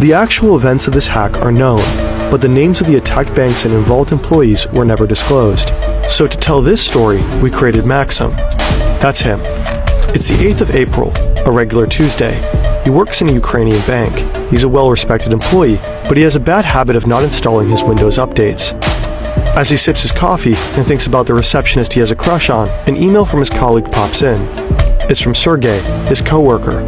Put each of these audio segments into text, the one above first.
The actual events of this hack are known, but the names of the attacked banks and involved employees were never disclosed. So to tell this story, we created Maxim. That's him. It's the 8th of April, a regular Tuesday. He works in a Ukrainian bank. He's a well-respected employee, but he has a bad habit of not installing his Windows updates. As he sips his coffee and thinks about the receptionist he has a crush on, an email from his colleague pops in. It's from Sergey, his co-worker.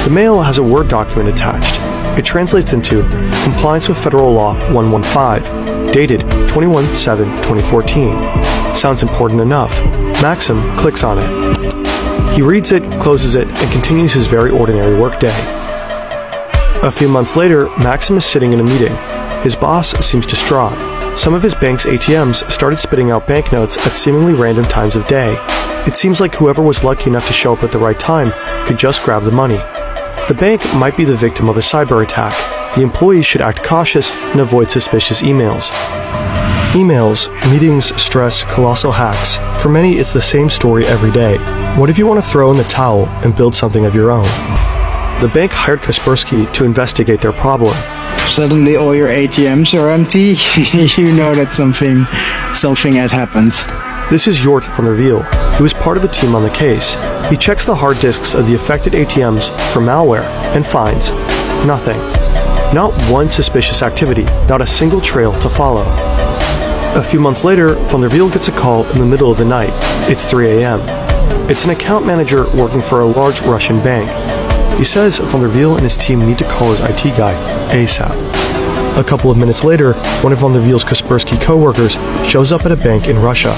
The mail has a Word document attached. It translates into Compliance with Federal Law 115, dated 21/7/2014. Sounds important enough. Maxim clicks on it. He reads it, closes it, and continues his very ordinary workday. A few months later, Maxim is sitting in a meeting. His boss seems distraught. Some of his bank's ATMs started spitting out banknotes at seemingly random times of day. It seems like whoever was lucky enough to show up at the right time could just grab the money. The bank might be the victim of a cyber attack. The employees should act cautious and avoid suspicious emails. Emails, meetings, stress, colossal hacks. For many, it's the same story every day. What if you want to throw in the towel and build something of your own? The bank hired Kaspersky to investigate their problem. Suddenly all your ATMs are empty. You know that something has happened. This is Jort van der Wiel, who is part of the team on the case. He checks the hard disks of the affected ATMs for malware and finds nothing. Not one suspicious activity, not a single trail to follow. A few months later, van der Wiel gets a call in the middle of the night. It's 3 a.m. It's an account manager working for a large Russian bank. He says van der Wiel and his team need to call his IT guy ASAP. A couple of minutes later, one of van der Wiel's Kaspersky co-workers shows up at a bank in Russia.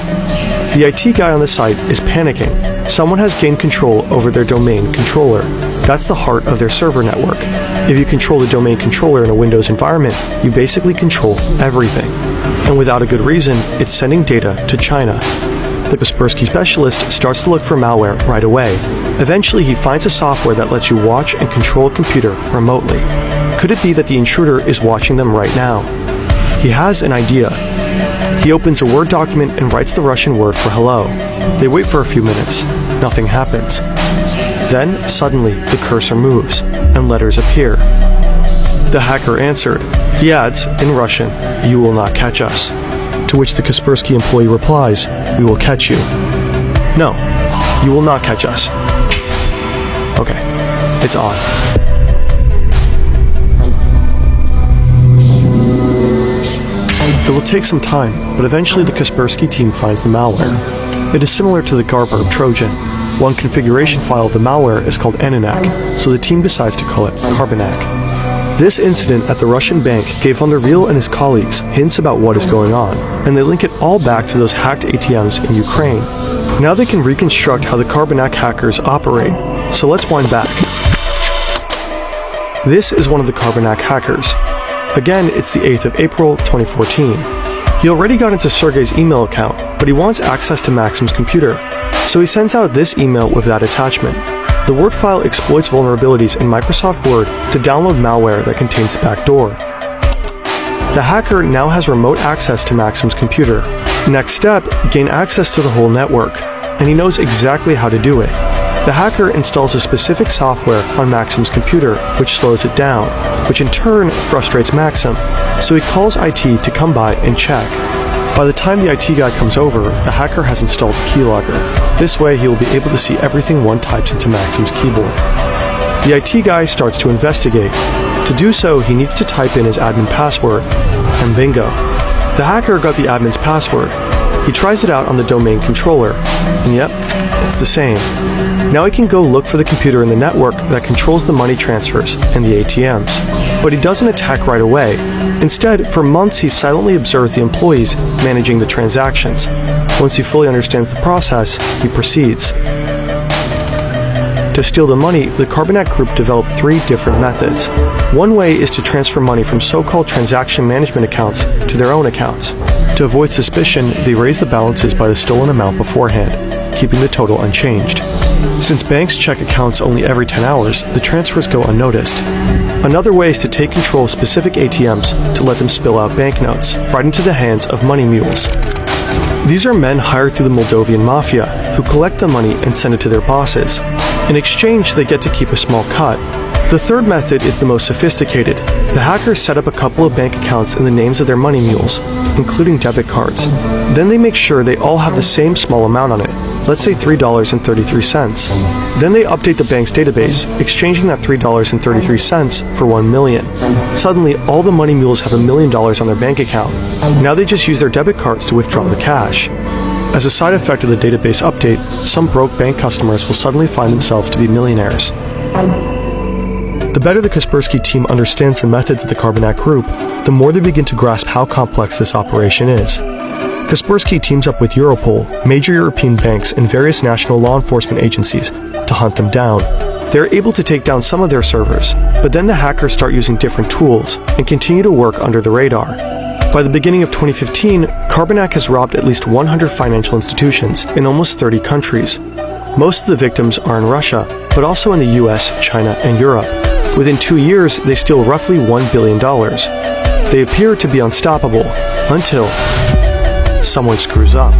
The IT guy on the site is panicking. Someone has gained control over their domain controller. That's the heart of their server network. If you control the domain controller in a Windows environment, you basically control everything. And without a good reason, it's sending data to China. The Kaspersky specialist starts to look for malware right away. Eventually, he finds a software that lets you watch and control a computer remotely. Could it be that the intruder is watching them right now? He has an idea. He opens a Word document and writes the Russian word for hello. They wait for a few minutes. Nothing happens. Then, suddenly, the cursor moves, and letters appear. The hacker answered. He adds, in Russian, "You will not catch us." To which the Kaspersky employee replies, "We will catch you." "No, you will not catch us." Okay, it's on. It will take some time, but eventually the Kaspersky team finds the malware. It is similar to the Garberg Trojan. One configuration file of the malware is called Aninac, so the team decides to call it Carbonac. This incident at the Russian bank gave van der Wiel and his colleagues hints about what is going on, and they link it all back to those hacked ATMs in Ukraine. Now they can reconstruct how the Carbonac hackers operate, so let's wind back. This is one of the Carbonac hackers. Again, it's the 8th of April, 2014. He already got into Sergey's email account, but he wants access to Maxim's computer, so he sends out this email with that attachment. The Word file exploits vulnerabilities in Microsoft Word to download malware that contains the backdoor. The hacker now has remote access to Maxim's computer. Next step, gain access to the whole network, and he knows exactly how to do it. The hacker installs a specific software on Maxim's computer, which slows it down, which in turn frustrates Maxim, so he calls IT to come by and check. By the time the IT guy comes over, the hacker has installed the keylogger. This way he will be able to see everything one types into Maxim's keyboard. The IT guy starts to investigate. To do so, he needs to type in his admin password, and bingo. The hacker got the admin's password. He tries it out on the domain controller, and yep, it's the same. Now he can go look for the computer in the network that controls the money transfers and the ATMs. But he doesn't attack right away. Instead, for months he silently observes the employees managing the transactions. Once he fully understands the process, he proceeds. To steal the money, the Carbonac group developed 3 different methods. One way is to transfer money from so-called transaction management accounts to their own accounts. To avoid suspicion, they raise the balances by the stolen amount beforehand, keeping the total unchanged. Since banks check accounts only every 10 hours, the transfers go unnoticed. Another way is to take control of specific ATMs to let them spill out banknotes, right into the hands of money mules. These are men hired through the Moldovan mafia, who collect the money and send it to their bosses. In exchange, they get to keep a small cut. The third method is the most sophisticated. The hackers set up a couple of bank accounts in the names of their money mules, including debit cards. Then they make sure they all have the same small amount on it, let's say $3.33. Then they update the bank's database, exchanging that $3.33 for $1 million. Suddenly, all the money mules have $1 million on their bank account. Now they just use their debit cards to withdraw the cash. As a side effect of the database update, some broke bank customers will suddenly find themselves to be millionaires. The better the Kaspersky team understands the methods of the Carbanak Group, the more they begin to grasp how complex this operation is. Kaspersky teams up with Europol, major European banks, and various national law enforcement agencies to hunt them down. They're able to take down some of their servers, but then the hackers start using different tools and continue to work under the radar. By the beginning of 2015, Carbanak has robbed at least 100 financial institutions in almost 30 countries. Most of the victims are in Russia, but also in the US, China, and Europe. Within 2 years, they steal roughly $1 billion. They appear to be unstoppable until someone screws up.